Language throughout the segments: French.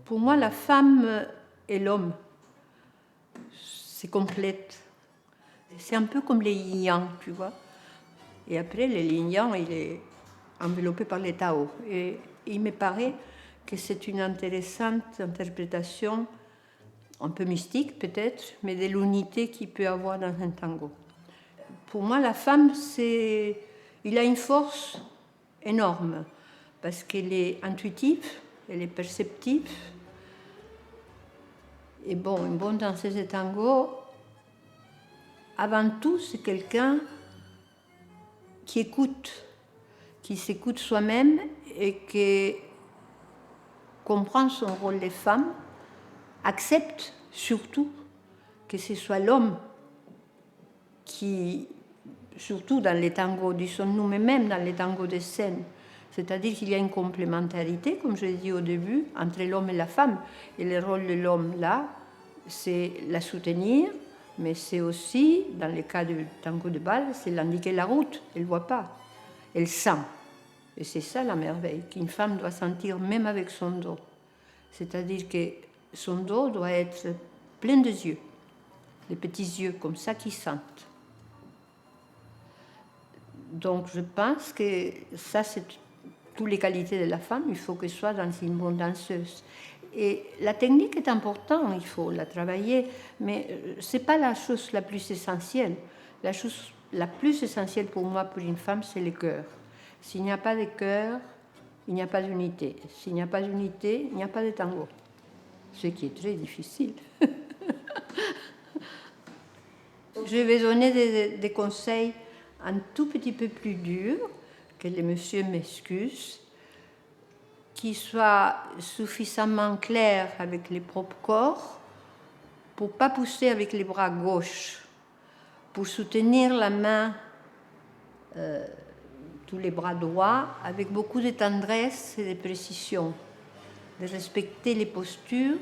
Pour moi, la femme et l'homme, c'est complète. C'est un peu comme les yin-yang, tu vois. Et après, le yin-yang, il est enveloppé par les Tao. Et il me paraît que c'est une intéressante interprétation, un peu mystique peut-être, mais de l'unité qu'il peut avoir dans un tango. Pour moi, la femme, il a une force énorme, parce qu'elle est intuitive, elle est perceptive. Et bon, une bonne danseuse de tango, avant tout, c'est quelqu'un qui écoute, qui s'écoute soi-même et qui comprend son rôle de femme, accepte surtout que ce soit l'homme qui, surtout dans les tangos, disons-nous, mais même dans les tangos de scène, c'est-à-dire qu'il y a une complémentarité, comme je l'ai dit au début, entre l'homme et la femme. Et le rôle de l'homme, là, c'est la soutenir, mais c'est aussi, dans le cas du tango de bal, c'est l'indiquer la route. Elle ne voit pas, elle sent. Et c'est ça la merveille, qu'une femme doit sentir même avec son dos. C'est-à-dire que son dos doit être plein de yeux, des petits yeux comme ça qui sentent. Donc je pense que ça, c'est toutes les qualités de la femme, il faut qu'elle soit dans une bonne danseuse. Et la technique est importante, il faut la travailler, mais ce n'est pas la chose la plus essentielle. La chose la plus essentielle pour moi, pour une femme, c'est le cœur. S'il n'y a pas de cœur, il n'y a pas d'unité. S'il n'y a pas d'unité, il n'y a pas de tango. Ce qui est très difficile. Je vais donner des conseils un tout petit peu plus durs, que les messieurs m'excusent, qui soient suffisamment clairs avec les propres corps pour ne pas pousser avec les bras gauches, pour soutenir la main, tous les bras droits, avec beaucoup de tendresse et de précision, de respecter les postures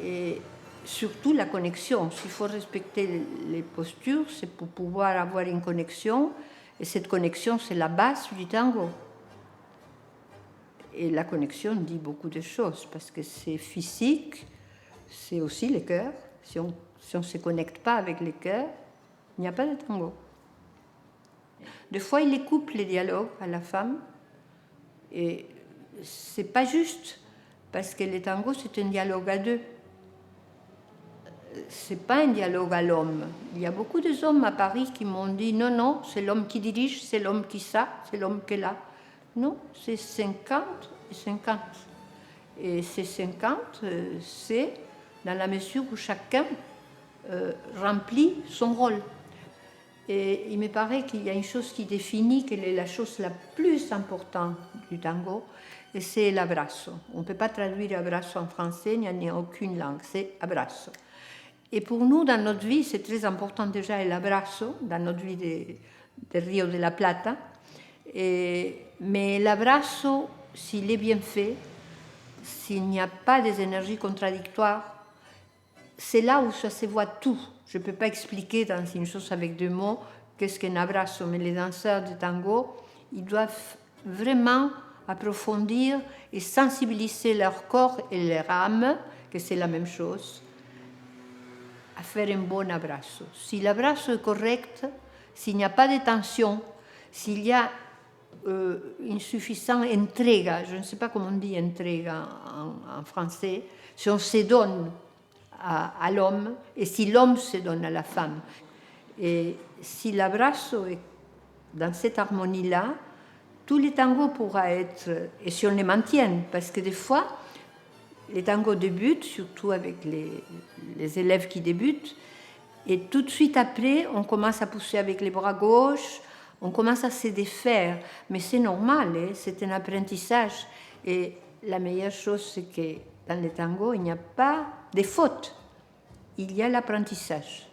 et surtout la connexion. S'il faut respecter les postures, c'est pour pouvoir avoir une connexion, et cette connexion, c'est la base du tango. Et la connexion dit beaucoup de choses, parce que c'est physique, c'est aussi le cœur. Si on ne se connecte pas avec le cœur, il n'y a pas de tango. Des fois, il coupe les dialogues à la femme, et c'est pas juste, parce que le tango, c'est un dialogue à deux. C'est pas un dialogue à l'homme. Il y a beaucoup d'hommes à Paris qui m'ont dit non, non, c'est l'homme qui dirige, c'est l'homme qui ça, c'est l'homme qui est là. Non, c'est 50 et 50. Et ces 50, c'est dans la mesure où chacun remplit son rôle. Et il me paraît qu'il y a une chose qui définit quelle est la chose la plus importante du tango, et c'est l'abrazo. On ne peut pas traduire abrazo en français, il n'y a aucune langue, c'est abrazo. Et pour nous, dans notre vie, c'est très important déjà l'abrazo, dans notre vie de Rio de la Plata. Mais l'abrazo, s'il est bien fait, s'il n'y a pas des énergies contradictoires, c'est là où ça se voit tout. Je ne peux pas expliquer dans une chose avec deux mots qu'est-ce qu'un abrazo, mais les danseurs de tango, ils doivent vraiment approfondir et sensibiliser leur corps et leur âme, que c'est la même chose, à faire un bon abrazo. Si l'abrazo est correct, s'il n'y a pas de tension, s'il y a une suffisante entrega, je ne sais pas comment on dit entrega en français, si on se donne à l'homme et si l'homme se donne à la femme. Et si l'abrazo est dans cette harmonie-là, tous les tangos pourra être, et si on les maintient, parce que des fois, les tangos débutent, surtout avec les élèves qui débutent, et tout de suite après, on commence à pousser avec les bras gauches, on commence à se défaire, mais c'est normal, hein, c'est un apprentissage. Et la meilleure chose, c'est que dans le tango, il n'y a pas de fautes, il y a l'apprentissage.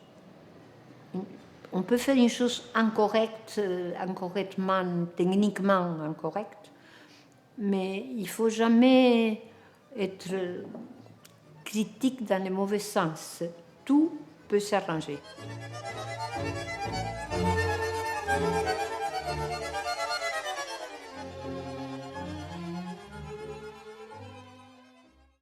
On peut faire une chose incorrectement, techniquement incorrecte, mais il ne faut jamais être critique dans le mauvais sens. Tout peut s'arranger.